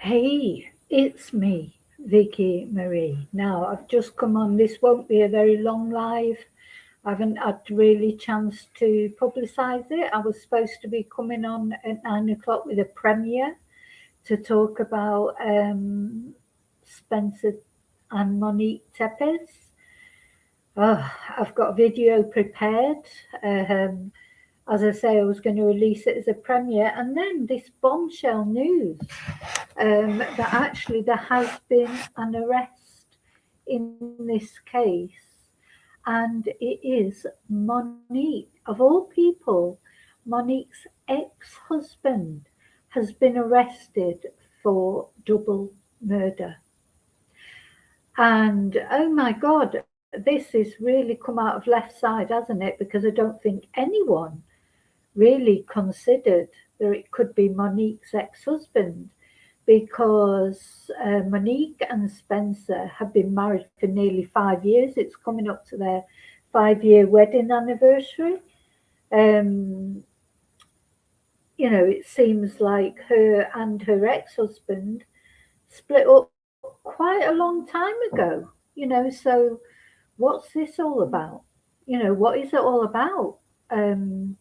Hey, it's me, Vicky Marie. Now, I've just come on. This won't be a very long live. I haven't had really chance to publicise it. I was supposed to be coming on at 9 o'clock with a premiere to talk about Spencer and Monique Tepe's. Oh, I've got a video prepared. Um, as I say, I was going to release it as a premiere, and then this bombshell news that actually there has been an arrest in this case, and it is Monique, of all people, Monique's ex-husband has been arrested for double murder. And oh my God, this has really come out of left side, hasn't it? Because I don't think anyone really considered that it could be Monique's ex-husband, because Monique and Spencer have been married for nearly 5 years. It's coming up to their 5-year wedding anniversary. Um, it seems like her and her ex-husband split up quite a long time ago. So what's this all about? What is it all about? Um,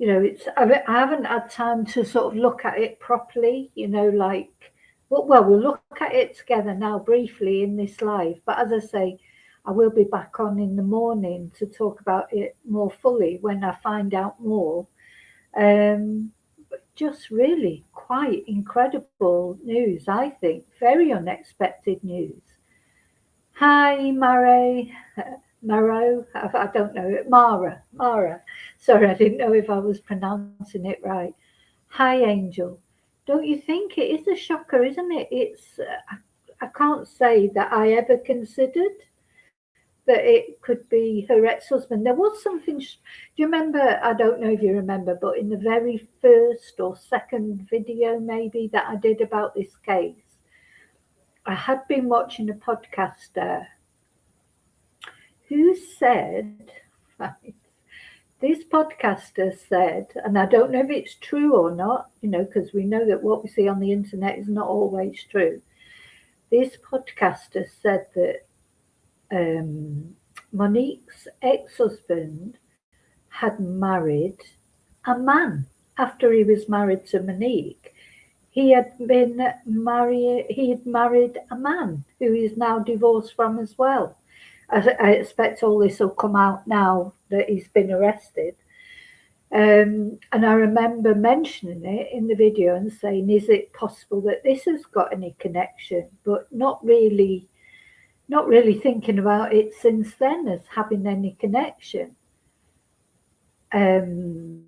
I haven't had time to sort of look at it properly, well, we'll look at it together now briefly in this live. But as I say, I will be back on in the morning to talk about it more fully when I find out more. But just really quite incredible news, I think. Very unexpected news. Hi, Mare. Maro, I don't know, Mara. Sorry, I didn't know if I was pronouncing it right. Hi, Angel. Don't you think it is a shocker, isn't it? I can't say that I ever considered that it could be her ex-husband. There was something. Do you remember? I don't know if you remember, but in the very first or second video, maybe that I did about this case, I had been watching a podcaster who said, right, this podcaster said, and I don't know if it's true or not, because we know that what we see on the internet is not always true. This podcaster said that Monique's ex-husband had married a man after he was married to Monique. He had married a man who he's now divorced from as well. I expect all this will come out now that he's been arrested. And I remember mentioning it in the video and saying, is it possible that this has got any connection? But not really thinking about it since then as having any connection. Very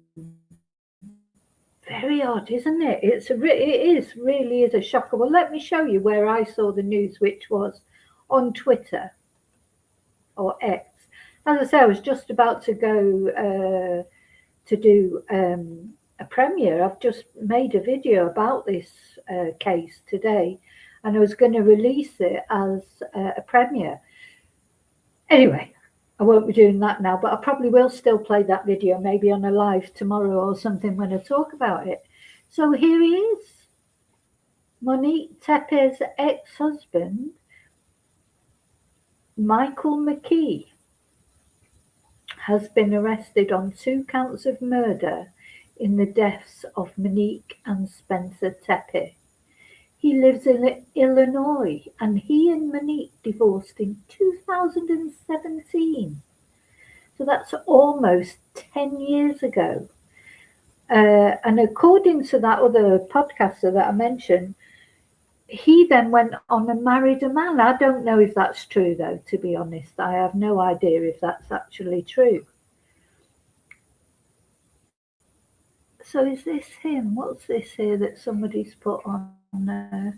odd, isn't it? It is a shocker. Well, let me show you where I saw the news, which was on Twitter or X. As I say, I was just about to go to do a premiere. I've just made a video about this case today, and I was going to release it as a premiere. Anyway, I won't be doing that now, but I probably will still play that video maybe on a live tomorrow or something when I talk about it. So here he is. Monique Tepe's ex-husband, Michael McKee, has been arrested on 2 counts of murder in the deaths of Monique and Spencer Tepe. He lives in Illinois, and he and Monique divorced in 2017. So that's almost 10 years ago. And according to that other podcaster that I mentioned, he then went on and married a man. I don't know if that's true, though, to be honest. I have no idea if that's actually true. So is this him? What's this here that somebody's put on there?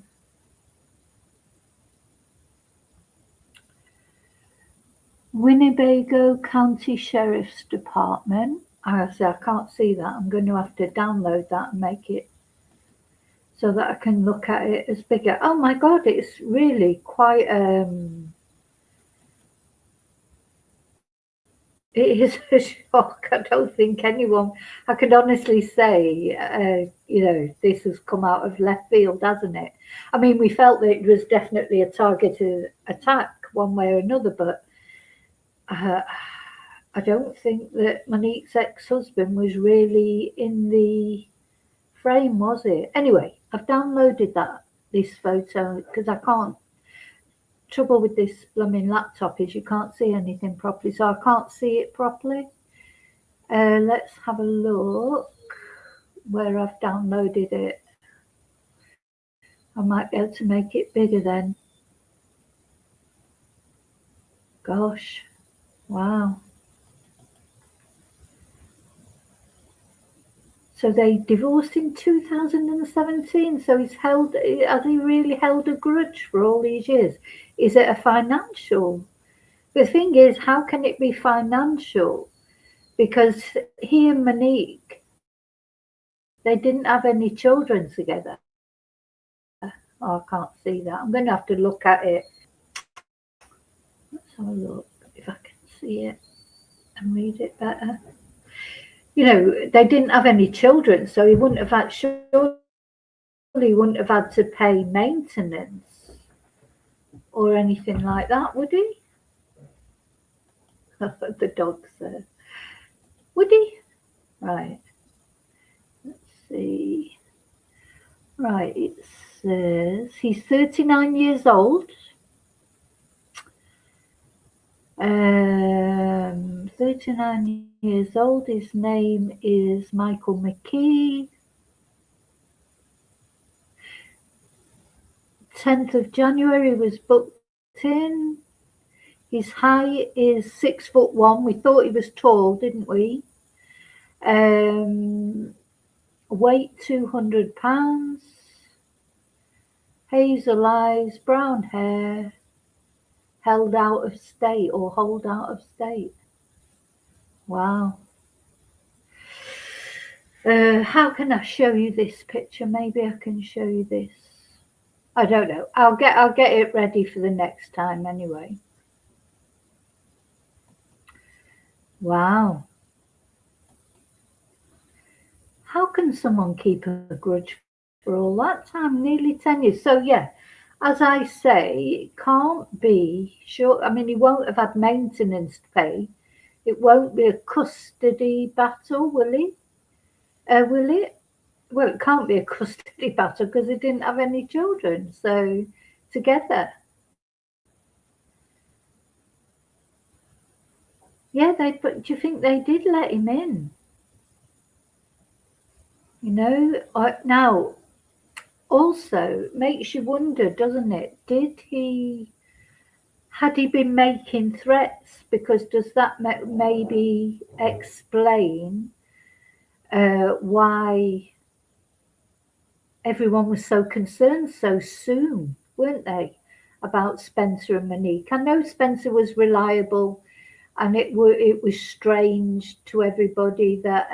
Winnebago County Sheriff's Department. I can't see that. I'm going to have to download that and make it so that I can look at it as bigger. Oh my God, it's really quite It is a shock. I don't think anyone, I could honestly say, this has come out of left field, hasn't it? I mean, we felt that it was definitely a targeted attack one way or another, but uh, I don't think that Monique's ex-husband was really in the frame, was it? Anyway, I've downloaded this photo because I can't. Trouble with this blooming laptop is you can't see anything properly, so I can't see it properly. Let's have a look where I've downloaded it. I might be able to make it bigger then. Gosh, wow. So they divorced in 2017. So has he really held a grudge for all these years? Is it a financial? The thing is, how can it be financial? Because he and Monique, they didn't have any children together. Oh, I can't see that. I'm going to have to look at it. Let's have a look if I can see it and read it better. They didn't have any children, so he wouldn't have had, surely he wouldn't have had to pay maintenance or anything like that, would he? The dog said. Would he? Right. Let's see. Right, it says he's 39 years old. 39 years old. His name is Michael McKee. 10th of January was booked in. His height is 6'1". We thought he was tall, didn't we? Weight 200 pounds. Hazel eyes, brown hair. Held out of state or hold out of state. Wow. How can I show you this picture? Maybe I can show you this. I don't know. I'll get it ready for the next time anyway. Wow. How can someone keep a grudge for all that time? Nearly 10 years. So yeah, as I say, it can't be sure. I mean, he won't have had maintenance to pay. It won't be a custody battle, will he? Will it? Well, it can't be a custody battle because they didn't have any children. So together. Yeah, but do you think they did let him in? Now, also makes you wonder, doesn't it? Had he been making threats? Because does that maybe explain why everyone was so concerned so soon, weren't they, about Spencer and Monique? I know Spencer was reliable, and it was strange to everybody that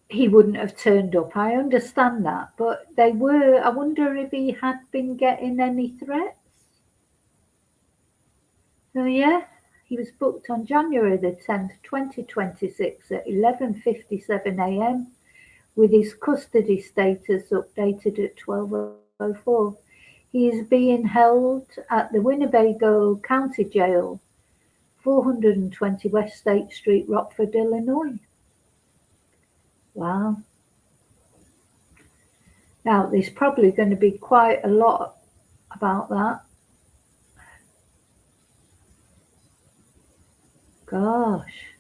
he wouldn't have turned up. I understand that, but I wonder if he had been getting any threats. So yeah, he was booked on January the 10th, 2026 at 11:57 a.m. with his custody status updated at 12:04. He is being held at the Winnebago County Jail, 420 West State Street, Rockford, Illinois. Wow. Now, there's probably going to be quite a lot about that. Gosh.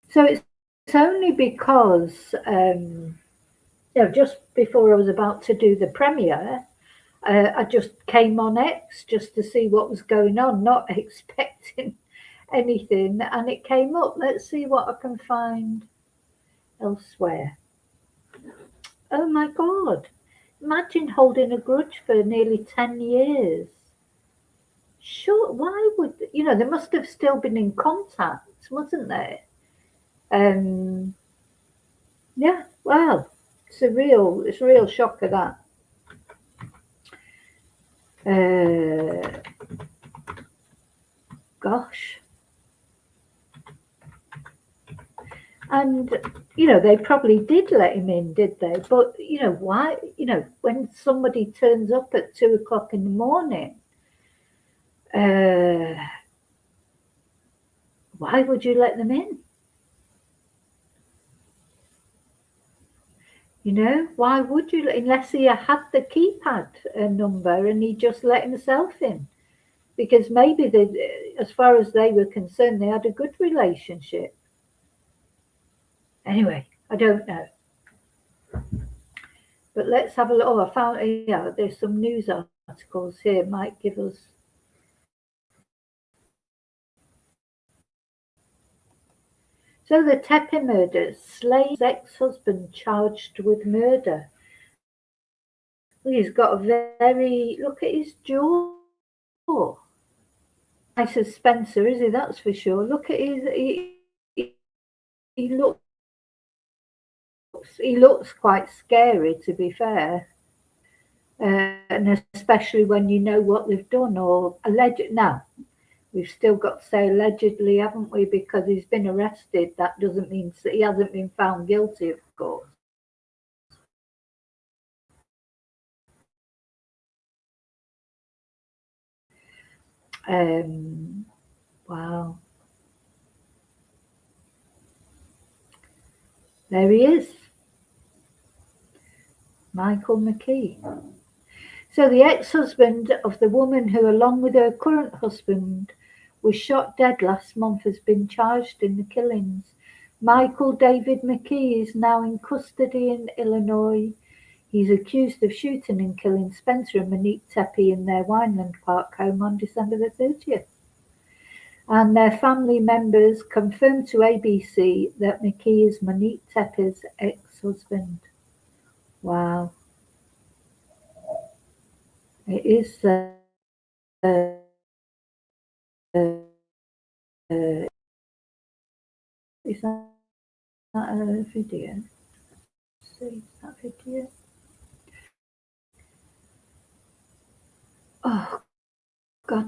So it's only because, just before I was about to do the premiere, I just came on X just to see what was going on, not expecting anything, and it came up. Let's see what I can find elsewhere. Oh my God. Imagine holding a grudge for nearly 10 years. Sure, why would, they must have still been in contact, wasn't they? Yeah, well, it's a real shocker that. Gosh. And, they probably did let him in, did they? But, why, when somebody turns up at 2 o'clock in the morning, why would you let them in? Why would you, unless he had the keypad number and he just let himself in? Because maybe, as far as they were concerned, they had a good relationship. Anyway, I don't know. But let's have a look. Oh, I found, there's some news articles here. Might give us. So the Tepe murders, slain ex-husband charged with murder. Well, he's got a very, look at his jaw. Nice as Spencer, is he? That's for sure. Look at his, he looks quite scary, to be fair. And especially when you know what they've done or alleged. Now, we've still got to say allegedly, haven't we? Because he's been arrested. That doesn't mean that he hasn't been found guilty, of course. Wow. There he is. Michael McKee. So the ex-husband of the woman who, along with her current husband, was shot dead last month has been charged in the killings. Michael David McKee is now in custody in Illinois. He's accused of shooting and killing Spencer and Monique Tepe in their Wineland Park home on December the 30th. And their family members confirmed to ABC that McKee is Monique Tepe's ex-husband. Wow. It is is that a video? Let's see that video. Oh God,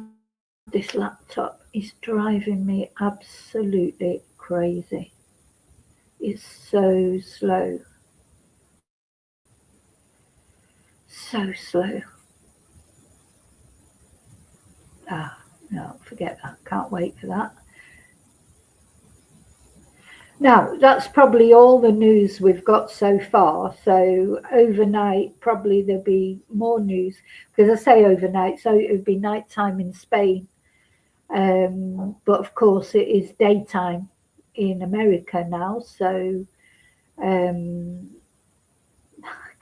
this laptop is driving me absolutely crazy. It's so slow. So slow. No, forget that. Can't wait for that. Now, that's probably all the news we've got so far. So overnight, probably there'll be more news. Because I say overnight, so it would be nighttime in Spain. But of course, it is daytime in America now. So,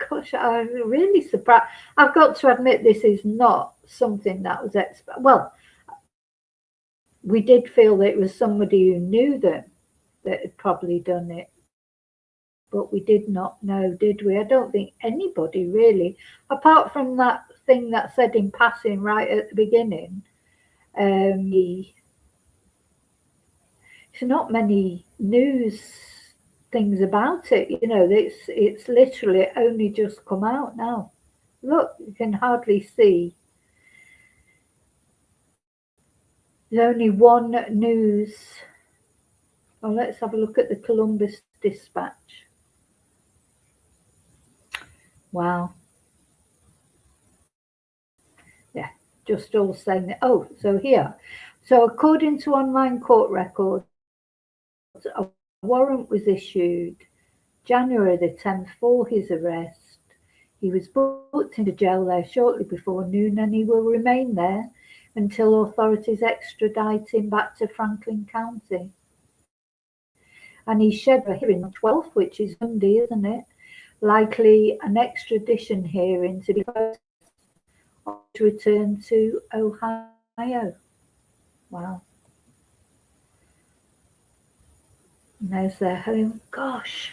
gosh, I'm really surprised. I've got to admit, this is not something that was well, we did feel that it was somebody who knew them that had probably done it, but we did not know, did we? I don't think anybody really, apart from that thing that said in passing right at the beginning. There's not many news things about it, it's literally only just come out now. Look, you can hardly see. There's only one news. Oh, let's have a look at the Columbus Dispatch. Wow. Yeah, just all saying that. Oh, so here. So according to online court records, a warrant was issued January the 10th for his arrest. He was booked into jail there shortly before noon, and he will remain there until authorities extradite him back to Franklin County. And he's scheduled for hearing on 12th, which is Monday, isn't it? Likely an extradition hearing to be to return to Ohio. Wow. And there's their home. Gosh.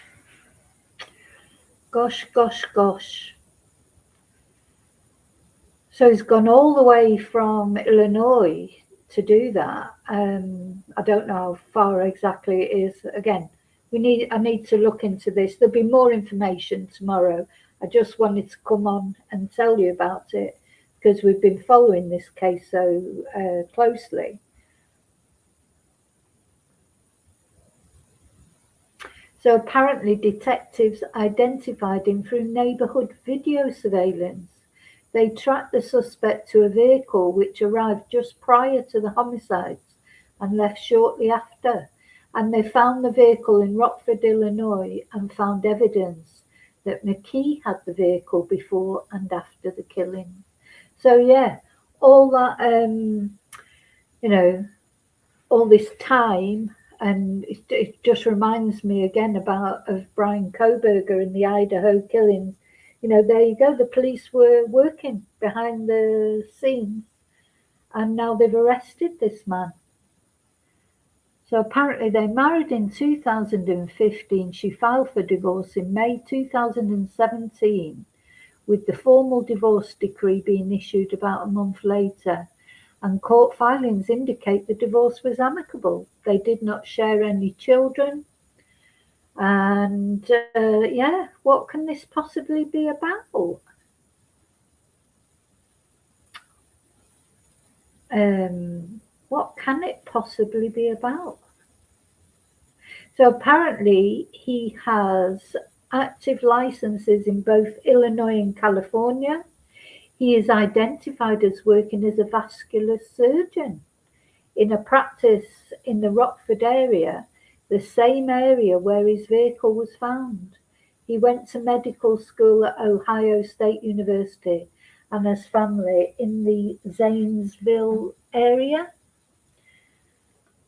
So he's gone all the way from Illinois to do that. I don't know how far exactly it is. Again, I need to look into this. There'll be more information tomorrow. I just wanted to come on and tell you about it because we've been following this case so closely. So apparently detectives identified him through neighbourhood video surveillance. They tracked the suspect to a vehicle which arrived just prior to the homicides and left shortly after. And they found the vehicle in Rockford, Illinois, and found evidence that McKee had the vehicle before and after the killing. So yeah, all that, you know, all this time, and it just reminds me again of Brian Koberger and the Idaho killings. There you go. The police were working behind the scenes, and now they've arrested this man. So apparently they married in 2015. She filed for divorce in May 2017, with the formal divorce decree being issued about a month later. And court filings indicate the divorce was amicable. They did not share any children. And yeah, what can this possibly be about? What can it possibly be about? So apparently he has active licenses in both Illinois and California. He is identified as working as a vascular surgeon in a practice in the Rockford area, the same area where his vehicle was found. He went to medical school at Ohio State University and has family in the Zanesville area.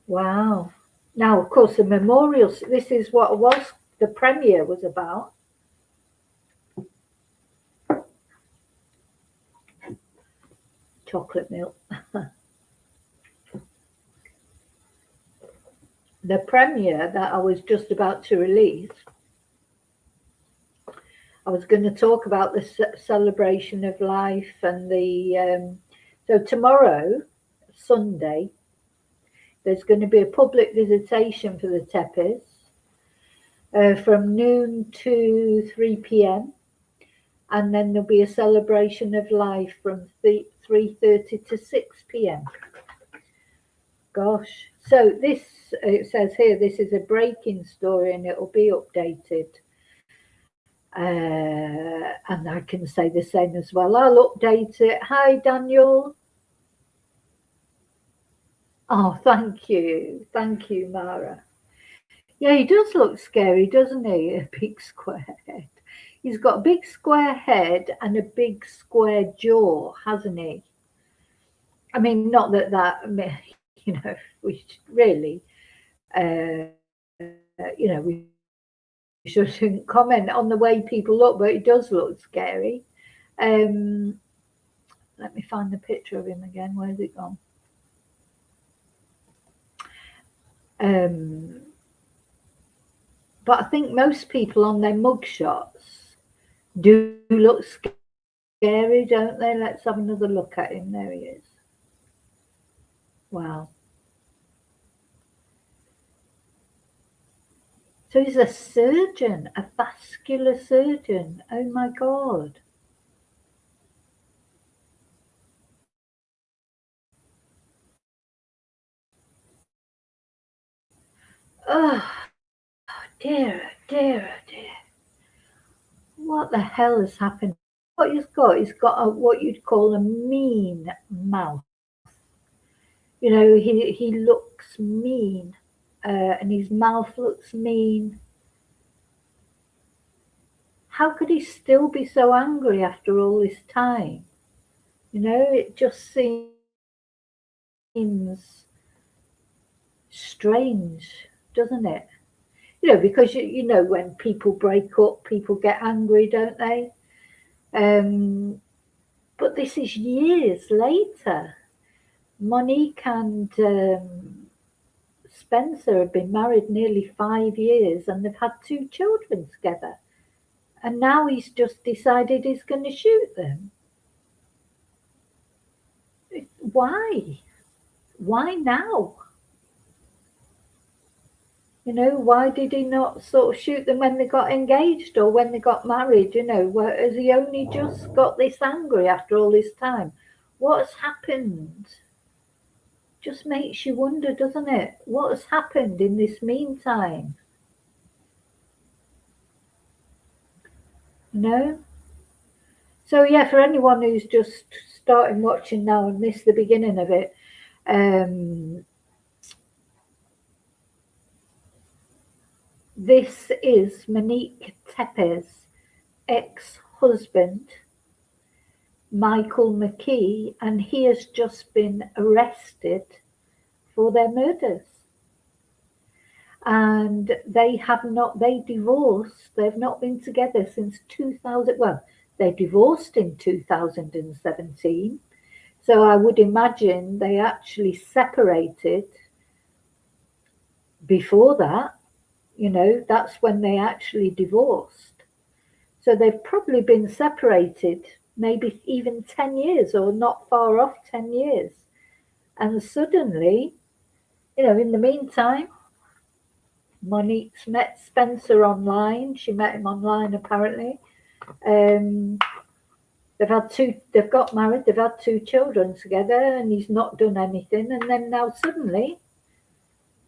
Wow. Now, of course, the memorial, this is what the premiere was about. Chocolate milk. The premiere that I was just about to release, I was going to talk about the celebration of life and so tomorrow, Sunday, there's going to be a public visitation for the Tepes from noon to 3 p.m. And then there'll be a celebration of life from 3:30 to 6 p.m. Gosh. So this, it says here, this is a breaking story and it'll be updated. And I can say the same as well. I'll update it. Hi, Daniel. Oh, thank you. Thank you, Mara. Yeah, he does look scary, doesn't he? A big square head. He's got a big square head and a big square jaw, hasn't he? I mean, not that, we really, we shouldn't comment on the way people look, but it does look scary. Let me find the picture of him again. Where's it gone? But I think most people on their mugshots do look scary, don't they? Let's have another look at him. There he is. Wow. So he's a surgeon, a vascular surgeon. Oh my God. Oh, dear, dear, dear. What the hell has happened? What he's got what you'd call a mean mouth. He looks mean, and his mouth looks mean. How could he still be so angry after all this time? It just seems strange, doesn't it? Because when people break up, people get angry, don't they? But this is years later. Monique and Spencer have been married nearly 5 years and they've had 2 children together. And now he's just decided he's going to shoot them. Why? Why now? Why did he not sort of shoot them when they got engaged or when they got married? Has he only just got this angry after all this time? What's happened? Just makes you wonder, doesn't it? What has happened in this meantime? No. So yeah, for anyone who's just starting watching now and missed the beginning of it, this is Monique Tepe's ex-husband, Michael McKee, and he has just been arrested for their murders. And they divorced. They've not been together since 2000. Well, they divorced in 2017. So I would imagine they actually separated before that. That's when they actually divorced. So they've probably been separated maybe even 10 years or not far off 10 years. And suddenly, in the meantime, Monique's met Spencer online. She met him online apparently. They've got married, they've had 2 children together, and he's not done anything. And then now suddenly,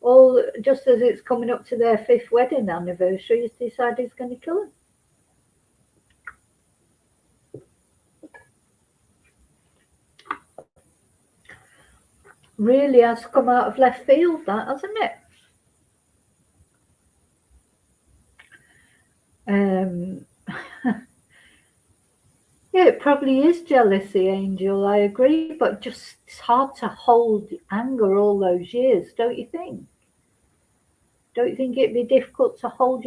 all just as it's coming up to their 5th wedding anniversary, he's decided he's going to kill him. Really has come out of left field, that, hasn't it? Yeah, it probably is jealousy, Angel. I agree, but just it's hard to hold anger all those years, don't you think? Don't you think it'd be difficult to hold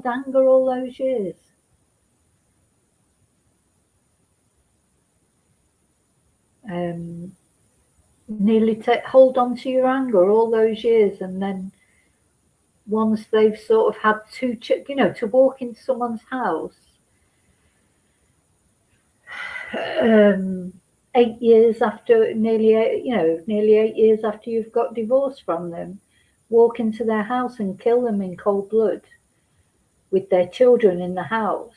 anger all those years? Nearly hold on to your anger all those years, and then once they've sort of had to walk into someone's house 8 years after, nearly 8 years after you've got divorced from them, walk into their house and kill them in cold blood with their children in the house.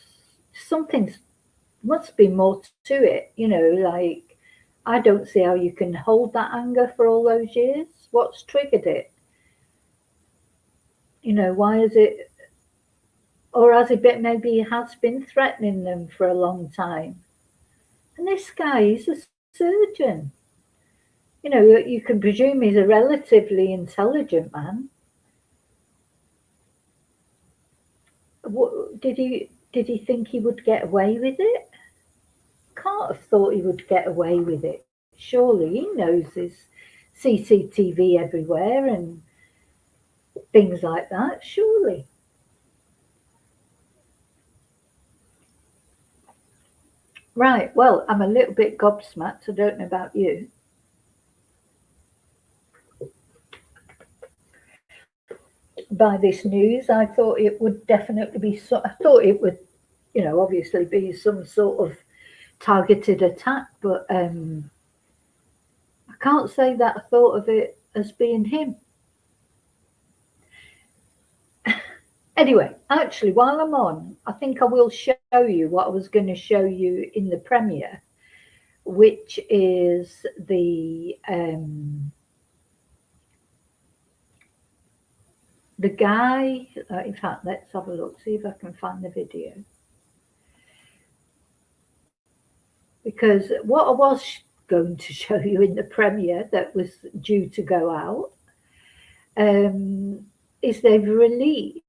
Must be more to it, like, I don't see how you can hold that anger for all those years. What's triggered it? Why is it? Or maybe he has been threatening them for a long time. And this guy is a surgeon. You can presume he's a relatively intelligent man. Did he think he would get away with it? Can't have thought he would get away with it. Surely he knows there's CCTV everywhere and things like that. Surely. Right. Well, I'm a little bit gobsmacked. I don't know about you. By this news, I thought it would definitely be. I thought it would, obviously be some sort of targeted attack, but I can't say that I thought of it as being him. Anyway, actually, while I'm on, I think I will show you what I was going to show you in the premiere, which is the guy. In fact, let's have a look, see if I can find the video. Because what I was going to show you in the premiere that was due to go out is they've released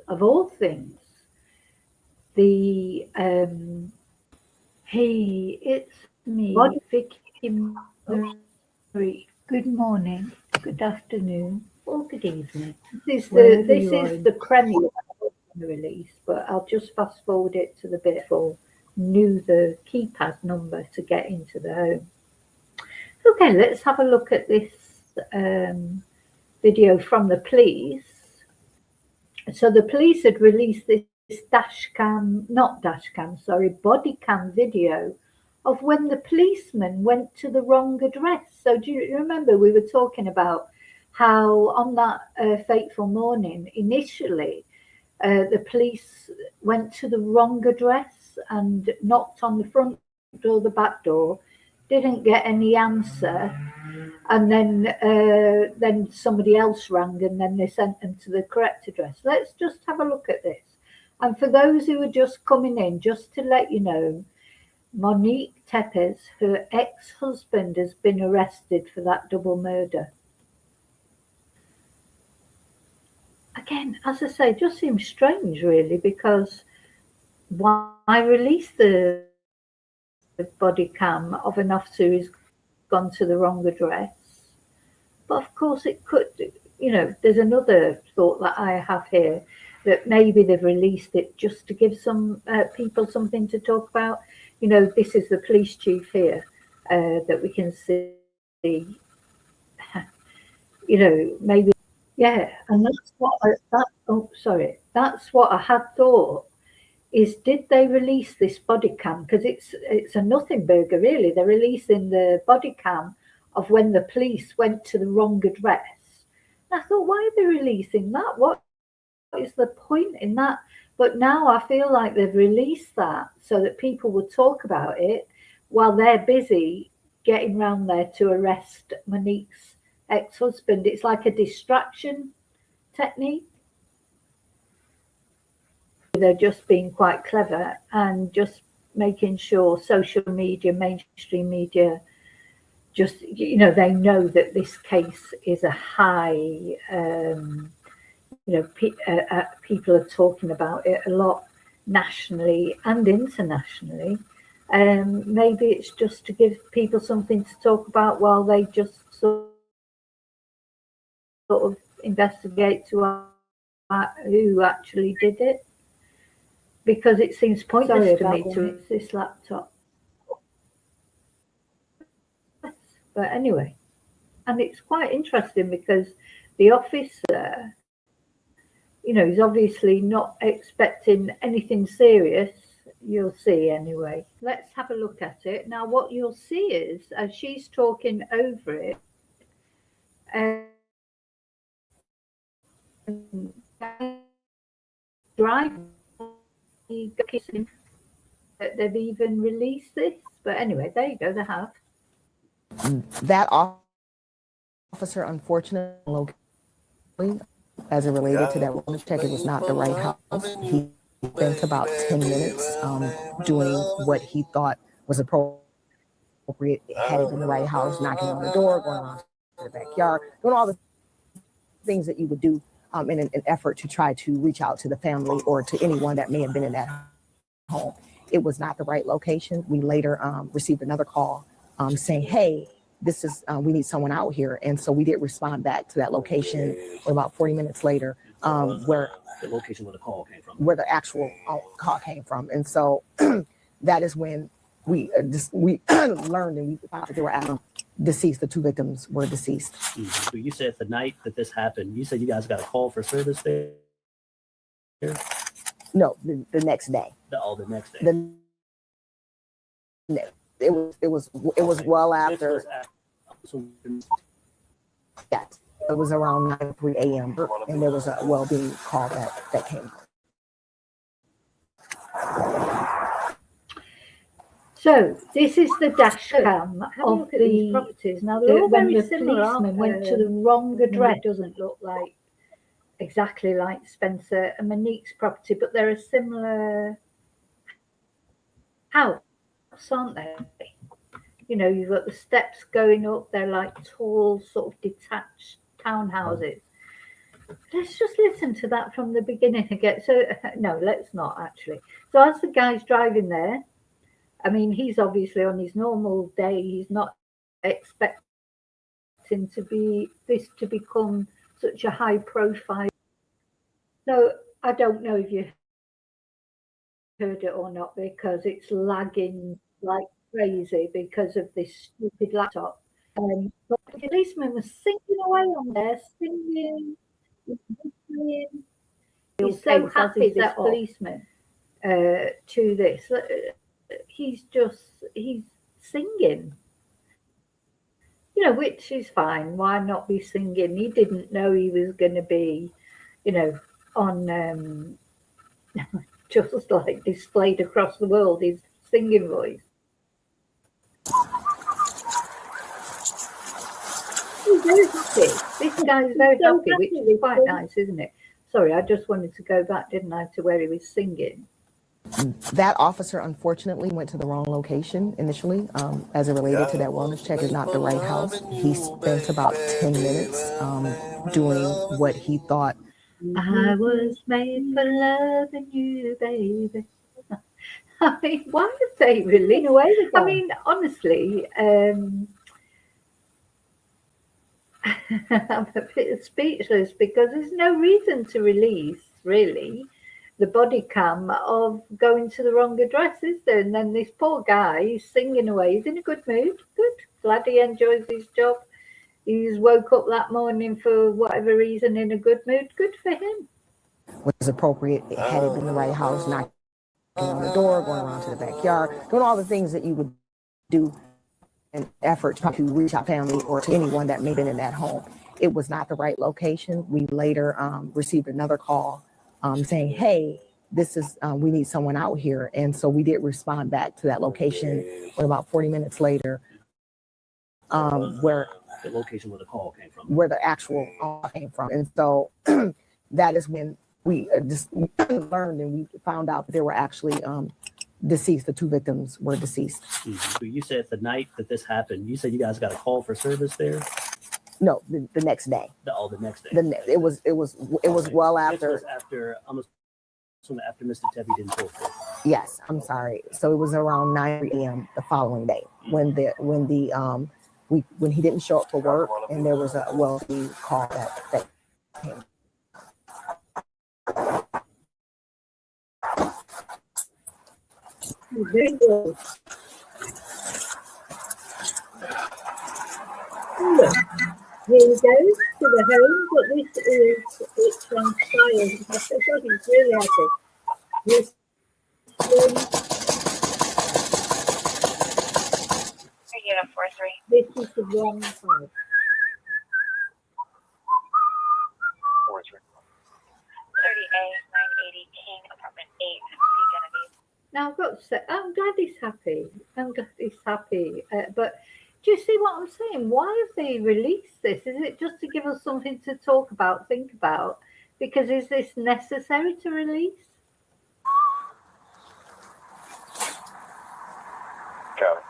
of all things the hey, it's me, Vicky Marie. Good morning, good afternoon, or good evening. This is the premiere release, but I'll just fast forward it to the bit for knew the keypad number to get into the home. Okay, let's have a look at this video from the police. So the police had released this body cam video of when the policeman went to the wrong address. So do you remember we were talking about how on that fateful morning, initially, the police went to the wrong address and knocked on the front door, the back door, didn't get any answer. and then somebody else rang, and then they sent them to the correct address. Let's just have a look at this. And for those who are just coming in, just to let you know, Monique Tepe, her ex-husband, has been arrested for that double murder. Again, as I say, just seems strange, really, because why release the body cam of an officer who's gone to the wrong address? But of course, it could, there's another thought that I have here, that maybe they've released it just to give some people something to talk about. This is the police chief here that we can see. Maybe, yeah, and that's what that's what I had thought. Is did they release this body cam? Because it's a nothing burger, really. They're releasing the body cam of when the police went to the wrong address. And I thought, why are they releasing that? What is the point in that? But now I feel like they've released that so that people will talk about it while they're busy getting round there to arrest Monique's ex-husband. It's like a distraction technique. They're just being quite clever and just making sure social media, mainstream media, just, they know that this case is a high, people are talking about it a lot nationally and internationally. Maybe it's just to give people something to talk about while they just sort of investigate to who actually did it. Because it seems pointless to me to use this laptop. But anyway, and it's quite interesting because the officer, he's obviously not expecting anything serious. You'll see anyway. Let's have a look at it. Now, what you'll see is, as she's talking over it, driving, they've even released this. But anyway, there you go, they have. That officer, unfortunately, as it related to that woman's check, it was not the right house. He spent about 10 minutes doing what he thought was appropriate, headed in the right house, knocking on the door, going around to the backyard, doing all the things that you would do in an effort to try to reach out to the family or to anyone that may have been in that home. It was not the right location. We later received another call saying, hey, this is, we need someone out here. And so we did respond back to that location about 40 minutes later, where the location where the call came from, where the actual call came from. And so that is when we learned and we found that they were deceased. The two victims were deceased. Mm-hmm. So you said the night that this happened, you said you guys got a call for service there? No, the next day. The next day. It was well after. Yes, it was around 9:03 a.m. and there was a well-being call that came. So this is the dash cam of the properties. Now they're all very similar. Policeman went to the wrong address. It doesn't look like exactly like Spencer and Monique's property, but they're a similar house, aren't they? You've got the steps going up. They're like tall, sort of detached townhouses. Let's just listen to that from the beginning again. So no, let's not actually. So as the guy's driving there, I mean, he's obviously on his normal day. He's not expecting this to become such a high profile. So I don't know if you heard it or not, because it's lagging like crazy because of this stupid laptop. But the policeman was singing away on there, singing. He's so happy, this policeman, to this. He's singing, which is fine. Why not be singing? He didn't know he was going to be, on just like displayed across the world, his singing voice. He's very happy. This guy is very happy, which is quite nice, isn't it? Sorry, I just wanted to go back, didn't I, to where he was singing. That officer unfortunately went to the wrong location initially, as it related to that wellness check. Is not the right house. He spent about 10 minutes doing what he thought. I was made for loving you, baby. I mean, why did they really? I mean, honestly, I'm a bit speechless because there's no reason to release, really, the body cam of going to the wrong address, is there? And then this poor guy, he's singing away. He's in a good mood. Good. Glad he enjoys his job. He's woke up that morning for whatever reason in a good mood. Good for him. Was appropriate, had it been the right house, knocking on the door, going around to the backyard, doing all the things that you would do in effort to reach out family or to anyone that may have been in that home. It was not the right location. We later received another call saying, hey, this is, we need someone out here. And so we did respond back to that location about 40 minutes later, where the location where the call came from, where the actual call came from. And so that is when we just learned and we found out that they were actually deceased. The two victims were deceased. Mm-hmm. You said the night that this happened, you said you guys got a call for service there? No, the next day. The next day. It was well after. This was after, almost after Mr. Tepe didn't pull through. Yes, I'm sorry. So it was around 9 p.m. the following day when he didn't show up for work, and there was a wealthy call that came. Very good. Here he goes to the home, but this is, it transpires. I thought he's really happy. This is the wrong house. 30A 980 King, apartment 8, Genevieve. Now I've got to say, I'm glad he's happy. But do you see what I'm saying? Why have they released this? Is it just to give us something to talk about, think about? Because is this necessary to release? Copy.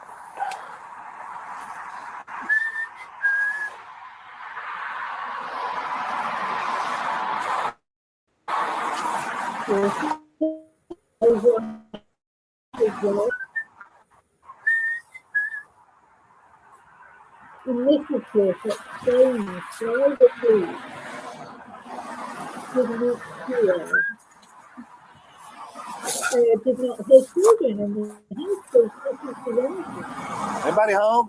Initiative explains why the police did not hear children in the house. So it's not anything. Anybody home?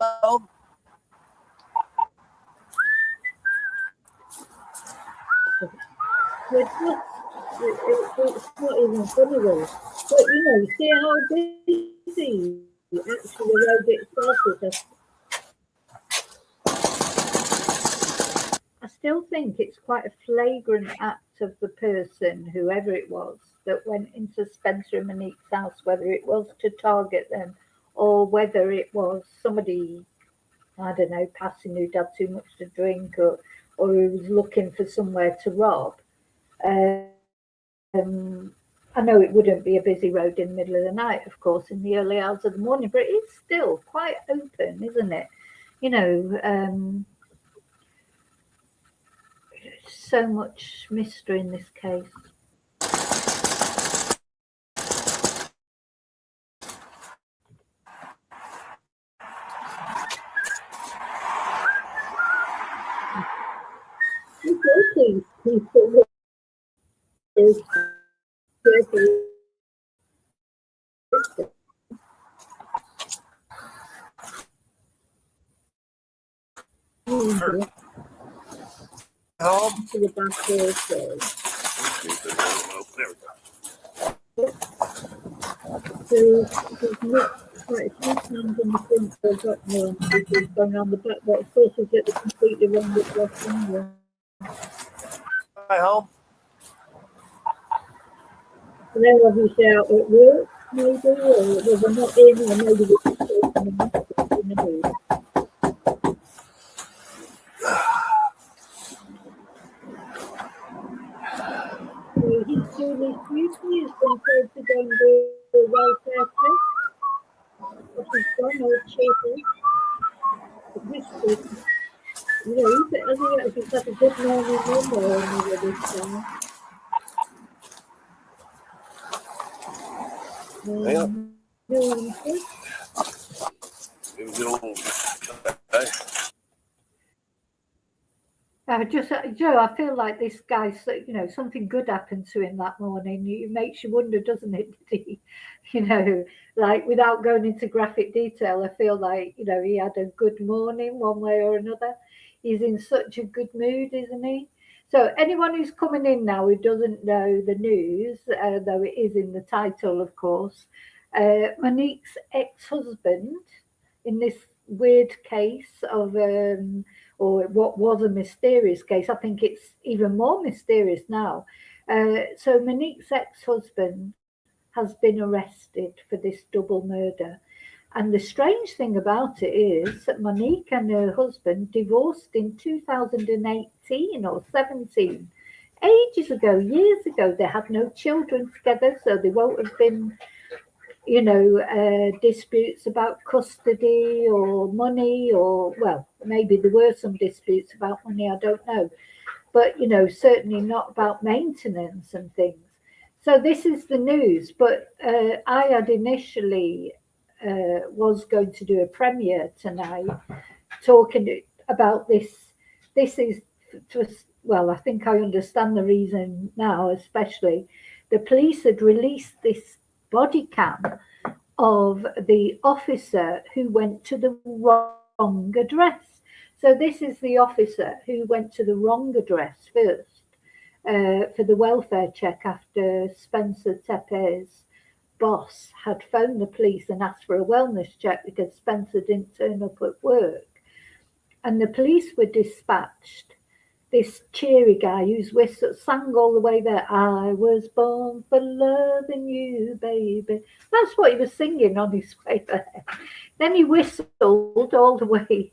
Hello? It's not even funny though. But see how busy actually the road itself is. I still think it's quite a flagrant act of the person, whoever it was, that went into Spencer and Monique's house, whether it was to target them or whether it was somebody, I don't know, passing who'd had too much to drink or who was looking for somewhere to rob. I know it wouldn't be a busy road in the middle of the night, of course, in the early hours of the morning, but it's still quite open, isn't it? So much mystery in this case. People is Home? to the back door. So there's not quite a few times on the front door, but no, it's going on the back, but of course it's at the completely wrong address anyway. Hi, home? And then obviously out at work, maybe, or they were not in, or maybe they were taking them out in the news. So he's doing his duty, he's been told to go and do a welfare check, but he's gone all cheerful. He's had a good morning number or another this time. Yeah. No answer. Joe, I feel like this guy's, something good happened to him that morning. It makes you wonder, doesn't it? Did he, like without going into graphic detail, I feel like, he had a good morning one way or another. He's in such a good mood, isn't he? So anyone who's coming in now who doesn't know the news, though it is in the title, of course, Monique's ex-husband in this weird case of or what was a mysterious case. I think it's even more mysterious now. So Monique's ex-husband has been arrested for this double murder. And the strange thing about it is that Monique and her husband divorced in 2018 or 17. Ages ago, years ago. They had no children together, so they won't have been disputes about custody or money, or, well, maybe there were some disputes about money, I don't know. But, certainly not about maintenance and things. So this is the news. But I had initially was going to do a premiere tonight talking about this. This is, well, I think I understand the reason now, especially. The police had released this body cam of the officer who went to the wrong address. So this is the officer who went to the wrong address first for the welfare check after Spencer Tepe's boss had phoned the police and asked for a wellness check because Spencer didn't turn up at work. And the police were dispatched. This cheery guy whose whistle sang all the way there. I was born for loving you, baby. That's what he was singing on his way there. Then he whistled all the way.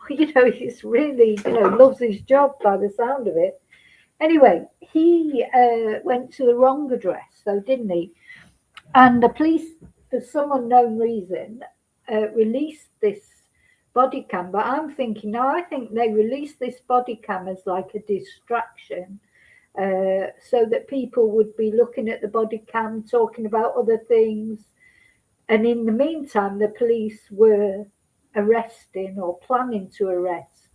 He's really, loves his job by the sound of it. Anyway, he went to the wrong address, though, didn't he? And the police, for some unknown reason, released this body cam. But I'm thinking, no, I think they released this body cam as like a distraction, so that people would be looking at the body cam, talking about other things. And in the meantime, the police were arresting or planning to arrest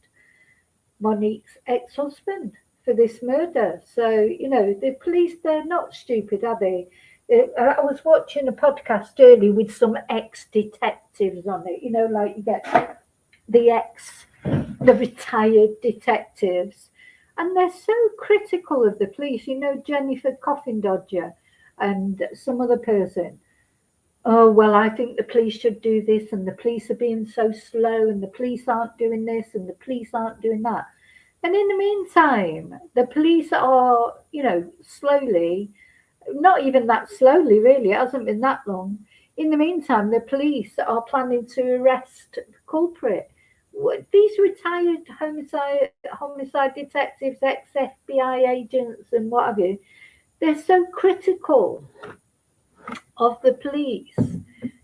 Monique's ex-husband for this murder. So, the police, they're not stupid, are they? I was watching a podcast earlier with some ex-detectives on it, like you get the retired detectives, and they're so critical of the police. Jennifer Coffin Dodger and some other person. Oh, well, I think the police should do this, and the police are being so slow, and the police aren't doing this, and the police aren't doing that. And in the meantime, the police are, slowly, not even that slowly, really, it hasn't been that long. In the meantime, the police are planning to arrest the culprit. These retired homicide detectives, ex-FBI agents and what have you, they're so critical of the police.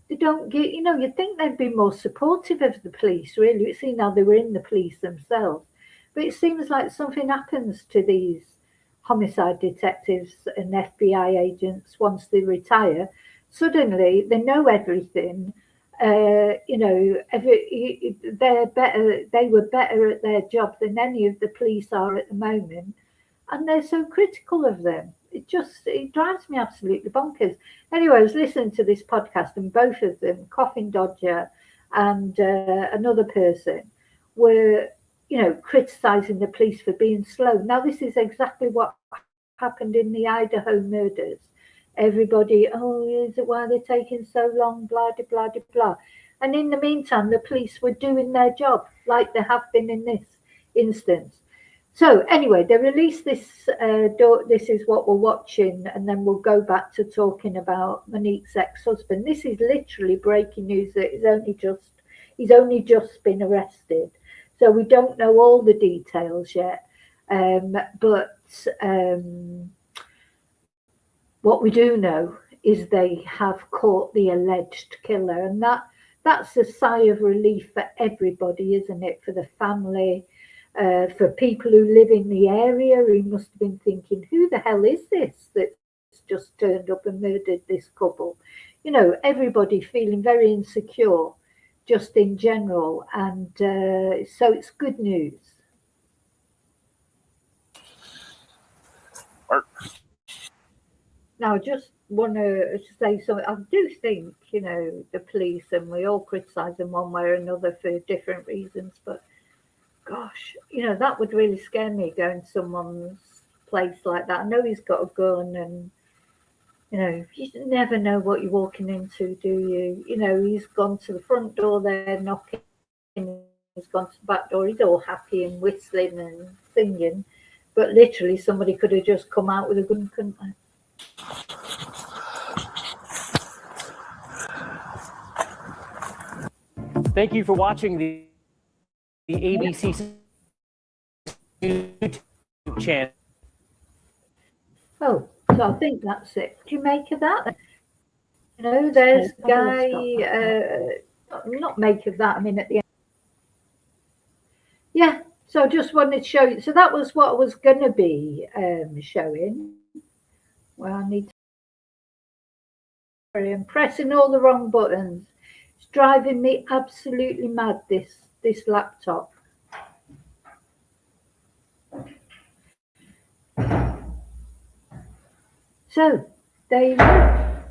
They don't get, you'd think they'd be more supportive of the police, really. See, now they were in the police themselves. But it seems like something happens to these homicide detectives and FBI agents once they retire. Suddenly, they know everything. They're better. They were better at their job than any of the police are at the moment, and they're so critical of them. It drives me absolutely bonkers. Anyway, I was listening to this podcast, and both of them, Coffin Dodger and another person, were criticizing the police for being slow. Now, this is exactly what happened in the Idaho murders. Everybody, is it why they're taking so long, blah, blah, blah, blah, blah. And in the meantime, the police were doing their job like they have been in this instance. So anyway, they released this. This is what we're watching, and then we'll go back to talking about Monique's ex-husband. This is literally breaking news that he's only just been arrested, so we don't know all the details yet. But what we do know is they have caught the alleged killer, and that's a sigh of relief for everybody, isn't it? For the family. For people who live in the area, who must have been thinking, who the hell is this that's just turned up and murdered this couple? You know, everybody feeling very insecure just in general. And so it's good news. Now, I just want to say something. I do think, you know, the police, and we all criticise them one way or another for different reasons, but gosh, you know, that would really scare me, going to someone's place like that. I know he's got a gun, and, you know, you never know what you're walking into, do you? You know, he's gone to the front door there, knocking, he's gone to the back door, he's all happy and whistling and singing, but literally somebody could have just come out with a gun, couldn't they? Thank you for watching the ABC YouTube channel. Oh, so I think that's it. What do you make of that? You know, there's Guy, not make of that, I mean, at the end. Yeah, so I just wanted to show you. So that was what I was going to be showing. Well, I need to. Sorry, I'm pressing all the wrong buttons. It's driving me absolutely mad, this laptop. So there you go.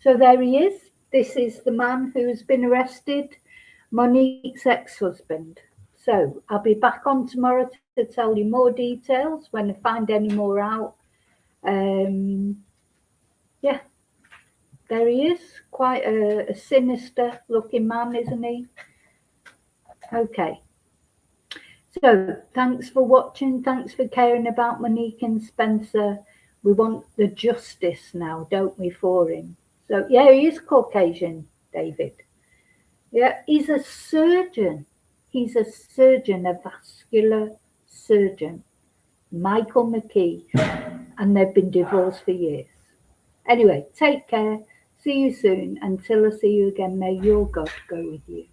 So there he is. This is the man who's been arrested, Monique's ex-husband. So I'll be back on tomorrow to tell you more details when I find any more out. Yeah, there he is. Quite a sinister looking man, isn't he? Okay. So thanks for watching. Thanks for caring about Monique and Spencer. We want the justice now, don't we, for him? So yeah, he is Caucasian, David. Yeah, he's a surgeon. He's a surgeon, a vascular surgeon, Michael McKee, and they've been divorced for years. Anyway, take care. See you soon. Until I see you again, may your God go with you.